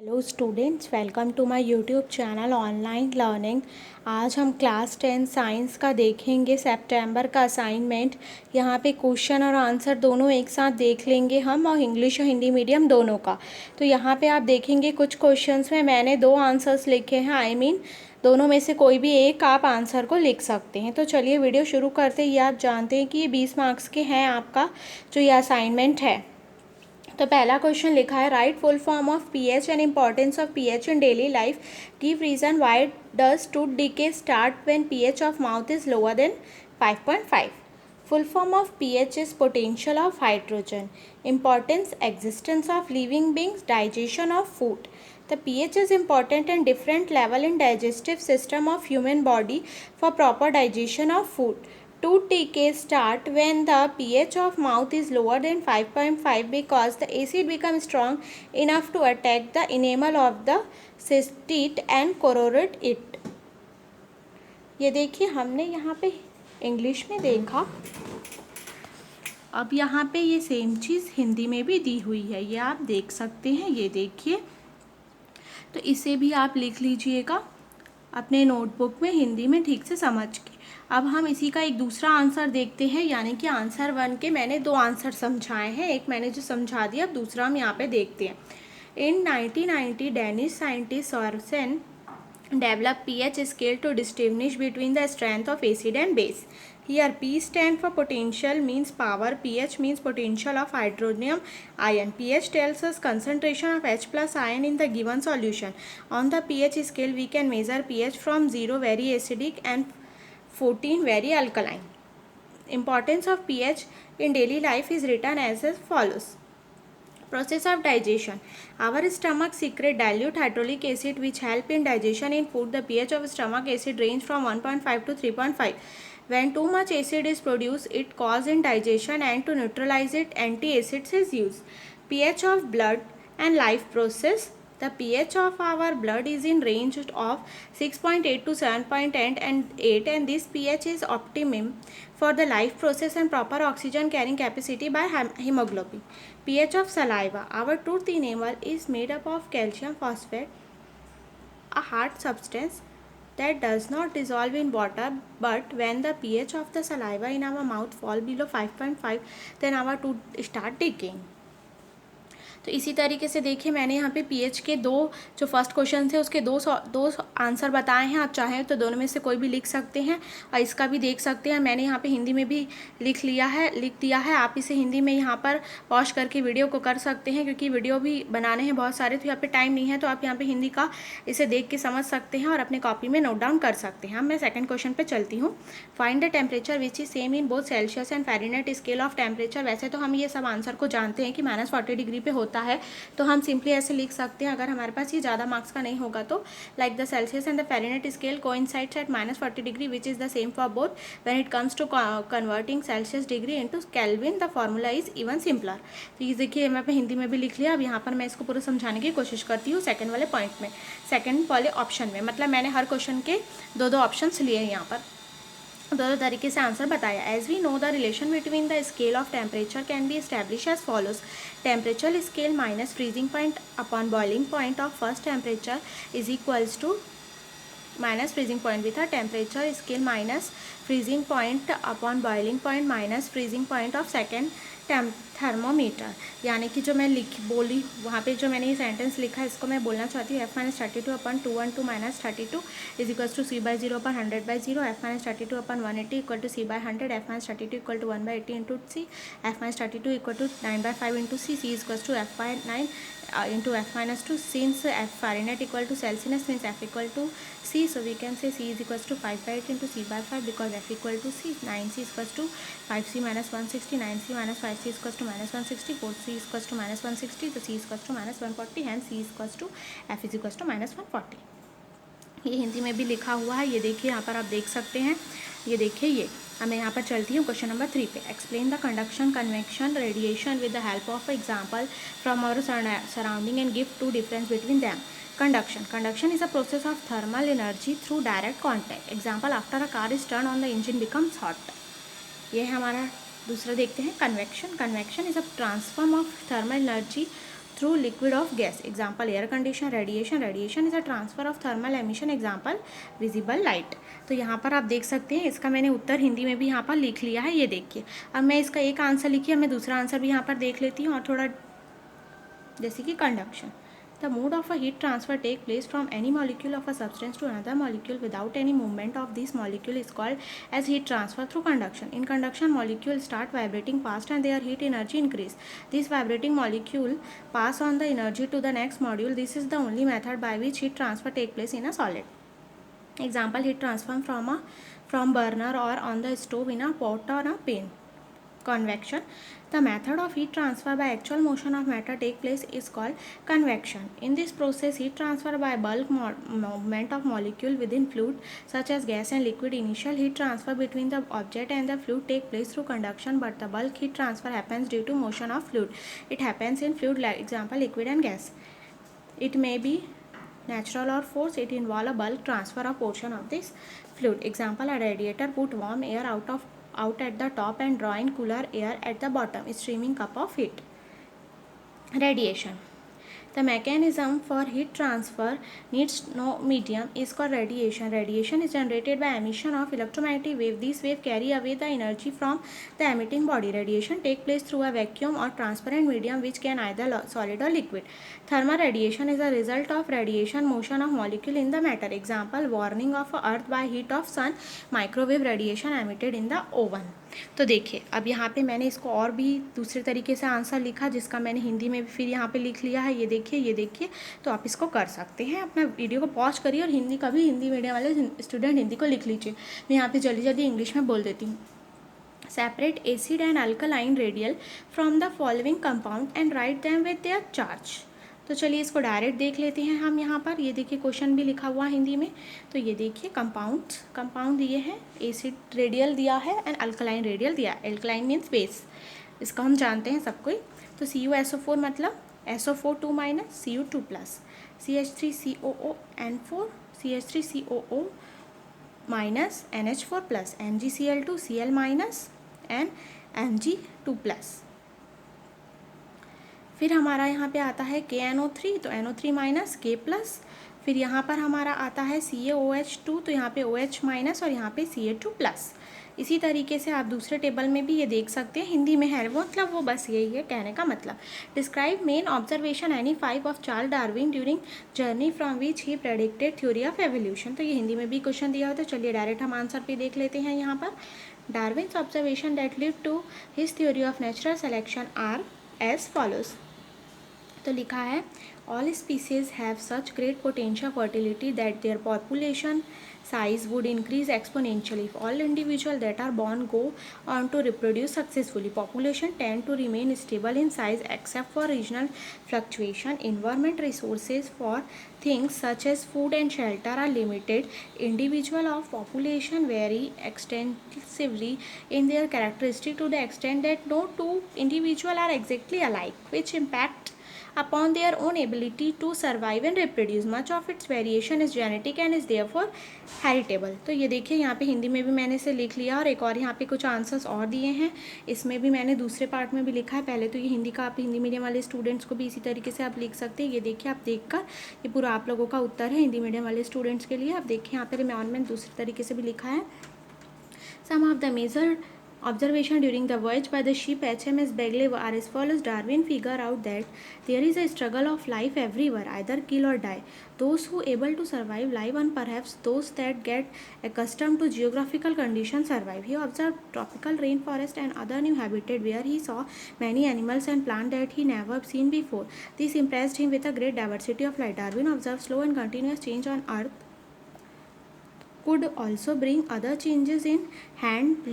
Hello students, welcome to my YouTube channel online learning. आज हम class 10 science का देखेंगे सितंबर का असाइनमेंट। यहाँ पे क्वेश्चन और आंसर दोनों एक साथ देख लेंगे हम, और इंग्लिश और हिंदी मीडियम दोनों का। तो यहाँ पे आप देखेंगे कुछ क्वेश्चंस में मैंने 2 आंसर्स लिखे हैं। दोनों में से कोई भी एक आप आंसर को लिख सकते हैं। तो चलिए वीडियो शुरू करते ही आप जानते हैं कि ये 20 मार्क्स के हैं आपका जो ये असाइनमेंट है। तो पहला क्वेश्चन लिखा है, write full form of pH and importance of pH in daily life, give reason why does tooth decay start when pH of mouth is lower than 5.5. Full form of pH is potential of hydrogen. Importance, existence of living beings, digestion of food. The pH is important and different level in digestive system of human body for proper digestion of food. Tooth decay start when the pH of mouth is lower than 5.5 because the acid becomes strong enough to attack the enamel of the teeth and corrode it. ये देखिए हमने यहाँ पे English में देखा, अब यहाँ पे ये सेम चीज़ हिंदी में भी दी हुई है, ये आप देख सकते हैं। ये देखिए, तो इसे भी आप लिख लीजिएगा अपने नोटबुक में हिंदी में ठीक से समझ के। अब हम इसी का एक दूसरा आंसर देखते हैं, यानी कि आंसर 1 के मैंने 2 आंसर समझाए हैं, एक मैंने जो समझा दिया, अब दूसरा हम यहाँ पे देखते हैं। In 1990 Danish scientist Sorensen develop pH scale to distinguish between the strength of acid and base. Here P stand for potential, means power. pH means potential of hydronium ion. pH tells us concentration of H plus ion in the given solution. On the pH scale we can measure pH from 0 very acidic and 14 very alkaline. Importance of pH in daily life is written as follows. Process of digestion. Our stomach secrete dilute hydraulic acid which help in digestion in food. The pH of stomach acid range from 1.5 to 3.5. When too much acid is produced, it causes indigestion, and to neutralize it, antacids is used. pH of blood and life process. The pH of our blood is in range of 6.8 to 7.8 and this pH is optimum for the life process and proper oxygen carrying capacity by hemoglobin. pH of saliva. Our tooth enamel is made up of calcium phosphate, a hard substance that does not dissolve in water, but when the pH of the saliva in our mouth fall below 5.5, then our tooth start decaying. तो इसी तरीके से देखिए मैंने यहाँ पे pH के 2 जो फर्स्ट क्वेश्चन थे उसके दो आंसर बताए हैं। आप चाहें तो दोनों में से कोई भी लिख सकते हैं और इसका भी देख सकते हैं। मैंने यहाँ पे हिंदी में भी लिख दिया है। आप इसे हिंदी में यहाँ पर पॉज करके वीडियो को कर सकते हैं, क्योंकि वीडियो भी बनाने हैं बहुत सारे, तो यहाँ पे टाइम नहीं है, तो आप यहाँ पे हिंदी का इसे देख के समझ सकते हैं और अपने कॉपी में नोट डाउन कर सकते हैं। अब मैं सेकंड क्वेश्चन पे चलती हूँ। Find the temperature which is same in both Celsius and Fahrenheit scale of temperature. वैसे तो हम ये सब आंसर को जानते हैं कि -40 डिग्री पे होता है, तो हम सिंपली ऐसे लिख सकते हैं। अगर हमारे पास ये ज़्यादा मार्क्स का नहीं होगा तो like the Celsius and the Fahrenheit scale coincides at -40 degree which is the same for both when it comes to converting Celsius degree into Kelvin the formula is even simpler. तो ये देखिए मैं हिंदी में भी लिख लिया। अब यहाँ पर मैं इसको पूरा समझाने की कोशिश करती हूँ सेकंड वाले पॉइंट में, सेकंड वाले ऑप्शन में। मतलब मैंने हर क्वेश्चन के 2 ऑप्शंस लिए यहाँ पर, दोनों तरीके से आंसर बताया। As we know the relation between the scale of temperature can be establish as follows. Temperature scale minus freezing point upon boiling point of first temperature is equals to minus freezing point भी था। Temperature scale minus freezing point upon boiling point minus freezing point of second thermometer. यानी कि जो मैं बोली वहाँ पे जो मैंने ये सेंटेंस लिखा है इसको मैं बोलना चाहती हूँ। F-32 upon 212 - 32 is equals to C/0 upon 100/0। F-32 upon 180 equal to C/100। F-32 equal to 1/80 into C। F-32 equal to 9/5 into C। C equals to F/9 into F-2 since F Fahrenheit equal to Celsius means F equal to C, so we can say C is equals to 5/8 into C/5 because F equal to C. 9C is equals to 5C minus 160, 9C minus 5C is equals to minus 160, 4C is equals to minus 160, so C is equals to minus 140 and C is equals to F is equals to minus 140। ये हिंदी में भी लिखा हुआ है, ये देखिए यहाँ पर आप देख सकते हैं। ये देखिए ये अब मैं यहाँ पर चलती हूँ क्वेश्चन नंबर 3 पे। Explain the conduction convection radiation with the help of example from our surrounding and give 2 difference between them. Conduction is a process of thermal energy through direct contact. Example, after a car is turn on the engine becomes hot. ये है हमारा दूसरा। देखते हैं convection is a transform of thermal energy through liquid of gas. Example air condition. Radiation. Radiation is a transfer of thermal emission. Example visible light. तो यहाँ पर आप देख सकते हैं, इसका मैंने उत्तर हिंदी में भी यहाँ पर लिख लिया है, ये देखिए। अब मैं इसका एक आंसर लिखी, अब मैं दूसरा आंसर भी यहाँ पर देख लेती हूँ, और थोड़ा जैसे कि conduction. The mode of a heat transfer take place from any molecule of a substance to another molecule without any movement of this molecule is called as heat transfer through conduction. In conduction, molecules start vibrating fast and their heat energy increase. This vibrating molecule pass on the energy to the next module. This is the only method by which heat transfer take place in a solid. Example, heat transfer from burner or on the stove in a pot or a pan. Convection. The method of heat transfer by actual motion of matter take place is called convection. In this process, heat transfer by bulk movement of molecule within fluid such as gas and liquid. Initial heat transfer between the object and the fluid take place through conduction, but the bulk heat transfer happens due to motion of fluid. It happens in fluid, like example liquid and gas. It may be natural or forced. It involves a bulk transfer of portion of this fluid. Example, a radiator put warm air out at the top and draw in cooler air at the bottom, streaming cup of heat. Radiation. The mechanism for heat transfer needs no medium is called radiation. Radiation is generated by emission of electromagnetic wave. These waves carry away the energy from the emitting body. Radiation takes place through a vacuum or transparent medium which can either solid or liquid. Thermal radiation is a result of radiation motion of molecule in the matter. Example, warming of earth by heat of sun. Microwave radiation emitted in the oven. तो देखिए, अब यहाँ पे मैंने इसको और भी दूसरे तरीके से आंसर लिखा, जिसका मैंने हिंदी में भी फिर यहाँ पे लिख लिया है, ये देखिए। तो आप इसको कर सकते हैं। अपना वीडियो को पॉज करिए और हिंदी का भी, हिंदी मीडियम वाले स्टूडेंट हिंदी को लिख लीजिए। मैं यहाँ पे जल्दी इंग्लिश में बोल देती हूँ। Separate acid and alkaline radial from the following compound and write them with their charge. तो चलिए इसको डायरेक्ट देख लेते हैं हम यहाँ पर। ये देखिए क्वेश्चन भी लिखा हुआ हिंदी में। तो ये देखिए कंपाउंड दिए हैं, एसिड रेडियल दिया है एंड अल्कलाइन रेडियल दिया है। अल्कलाइन मीन्स बेस, इसका हम जानते हैं सब कोई। तो CuSO4 मतलब SO4 2 minus Cu2 plus, CH3COO N4 CH3COO minus NH4 plus, MgCl2 Cl minus and Mg2 plus. फिर हमारा यहाँ पे आता है KNO3, तो NO3 माइनस K प्लस। फिर यहाँ पर हमारा आता है CaOH2, तो यहाँ पे OH माइनस और यहाँ पे Ca2 प्लस। इसी तरीके से आप दूसरे टेबल में भी ये देख सकते हैं, हिंदी में है वो, मतलब वो बस यही है कहने का मतलब। Describe main observation any 5 of Charles Darwin during journey from which he predicted theory of evolution. तो ये हिंदी में भी क्वेश्चन दिया हुआ, तो चलिए डायरेक्ट हम आंसर पे देख लेते हैं यहाँ पर। Darwin's observation that lead to his theory of natural selection are as follows. तो लिखा है, all species have such great potential fertility that their population size would increase exponentially if all individuals that are born go on to reproduce successfully. Population tend to remain stable in size except for regional fluctuation. Environment resources for things such as food and shelter are limited. Individual of population vary extensively in their characteristic to the extent that no two individuals are exactly alike, which impact upon their own ability to survive and reproduce. Much of its variation is genetic and is therefore heritable. तो ये देखिए यहाँ पे हिंदी में भी मैंने इसे लिख लिया, और एक और यहाँ पे कुछ आंसर्स और दिए हैं, इसमें भी मैंने दूसरे पार्ट में भी लिखा है पहले। तो ये हिंदी का आप हिंदी मीडियम वाले स्टूडेंट्स को भी इसी तरीके से आप लिख सकते हैं। ये देखिए आप देखकर, ये पूरा आप लोगों का उत्तर है हिंदी मीडियम वाले स्टूडेंट्स के लिए। आप देखिए यहाँ पर मैं दूसरे तरीके से भी लिखा है। Some of the major observation during the voyage by the ship HMS Begley are as follows. Darwin figure out that there is a struggle of life everywhere, either kill or die. Those who able to survive live on, perhaps those that get accustomed to geographical conditions survive. He observed tropical rainforest and other new habitat where he saw many animals and plants that he never seen before. This impressed him with a great diversity of life. Darwin observed slow and continuous change on Earth could also bring other changes in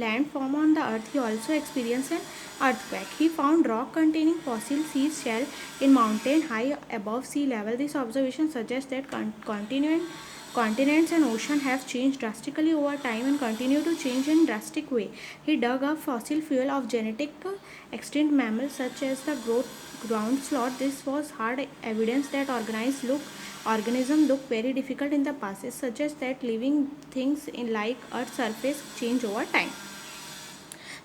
land form on the earth. He also experienced an earthquake. He found rock containing fossil sea shell in mountain high above sea level. This observation suggests that continents and ocean have changed drastically over time and continue to change in drastic way. He dug up fossil fuel of genetic extinct mammals such as the ground sloth. This was hard evidence that organisms look very difficult in the past. It suggests that living things in like Earth's surface change over time.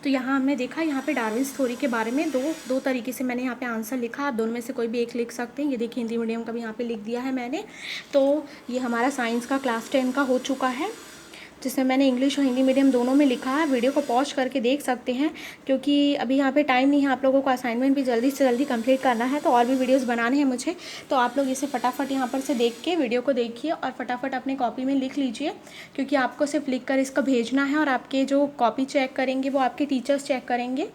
तो यहाँ हमने देखा, यहाँ पे Darwin's theory के बारे में दो तरीके से मैंने यहाँ पे आंसर लिखा। आप दोनों में से कोई भी एक लिख सकते हैं। ये देखिए हिंदी मीडियम का भी यहाँ पे लिख दिया है मैंने। तो ये हमारा साइंस का क्लास 10 का हो चुका है, जिसमें मैंने इंग्लिश और हिंदी मीडियम दोनों में लिखा है। वीडियो को पॉज करके देख सकते हैं, क्योंकि अभी यहाँ पे टाइम नहीं है, आप लोगों को असाइनमेंट भी जल्दी से जल्दी कंप्लीट करना है, तो और भी वीडियोस बनाने हैं मुझे। तो आप लोग इसे फटाफट यहाँ पर से देख के वीडियो को देखिए और फटाफट अपने कॉपी में लिख लीजिए, क्योंकि आपको सिर्फ लिख कर इसका भेजना है और आपके जो कॉपी चेक करेंगे वो आपके टीचर्स चेक करेंगे।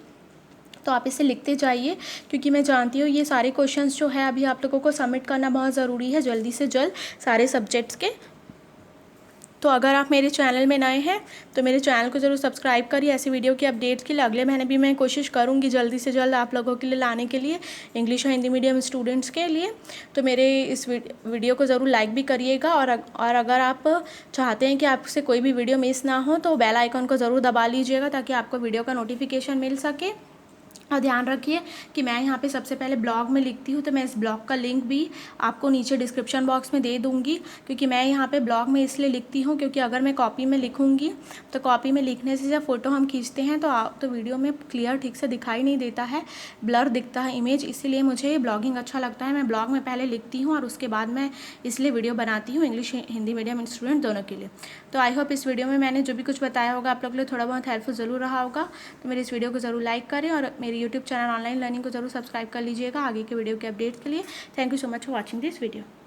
तो आप इसे लिखते जाइए, क्योंकि मैं जानती हूँ ये सारे क्वेश्चंस जो है अभी आप लोगों को सबमिट करना बहुत ज़रूरी है, जल्दी से जल्द सारे सब्जेक्ट्स के। तो अगर आप मेरे चैनल में नए हैं तो मेरे चैनल को ज़रूर सब्सक्राइब करिए ऐसी वीडियो की अपडेट्स के लिए। अगले महीने भी मैं कोशिश करूँगी जल्दी से जल्द आप लोगों के लिए लाने के लिए, इंग्लिश और हिंदी मीडियम स्टूडेंट्स के लिए। तो मेरे इस वीडियो को ज़रूर लाइक भी करिएगा, और अगर आप चाहते हैं कि आपसे कोई भी वीडियो मिस ना हो तो बेल आइकन को ज़रूर दबा लीजिएगा, ताकि आपको वीडियो का नोटिफिकेशन मिल सके। और ध्यान रखिए कि मैं यहाँ पे सबसे पहले ब्लॉग में लिखती हूँ, तो मैं इस ब्लॉग का लिंक भी आपको नीचे डिस्क्रिप्शन बॉक्स में दे दूँगी, क्योंकि मैं यहाँ पे ब्लॉग में इसलिए लिखती हूँ क्योंकि अगर मैं कॉपी में लिखूँगी तो कॉपी में लिखने से जब फ़ोटो हम खींचते हैं तो वीडियो में क्लियर ठीक से दिखाई नहीं देता है, ब्लर दिखता है इमेज। इसीलिए मुझे ब्लॉगिंग अच्छा लगता है। मैं ब्लॉग में पहले लिखती हूँ और उसके बाद मैं इसलिए वीडियो बनाती हूँ इंग्लिश हिंदी मीडियम स्टूडेंट दोनों के लिए। तो आई होप इस वीडियो में मैंने जो भी कुछ बताया होगा आप लोग के लिए थोड़ा बहुत हेल्पफुल ज़रूर रहा होगा। तो मेरे इस वीडियो को ज़रूर लाइक करें और मेरी यूट्यूब चैनल ऑनलाइन लर्निंग को ज़रूर सब्सक्राइब कर लीजिएगा आगे के वीडियो के अपडेट्स के लिए। Thank you so much for watching this video.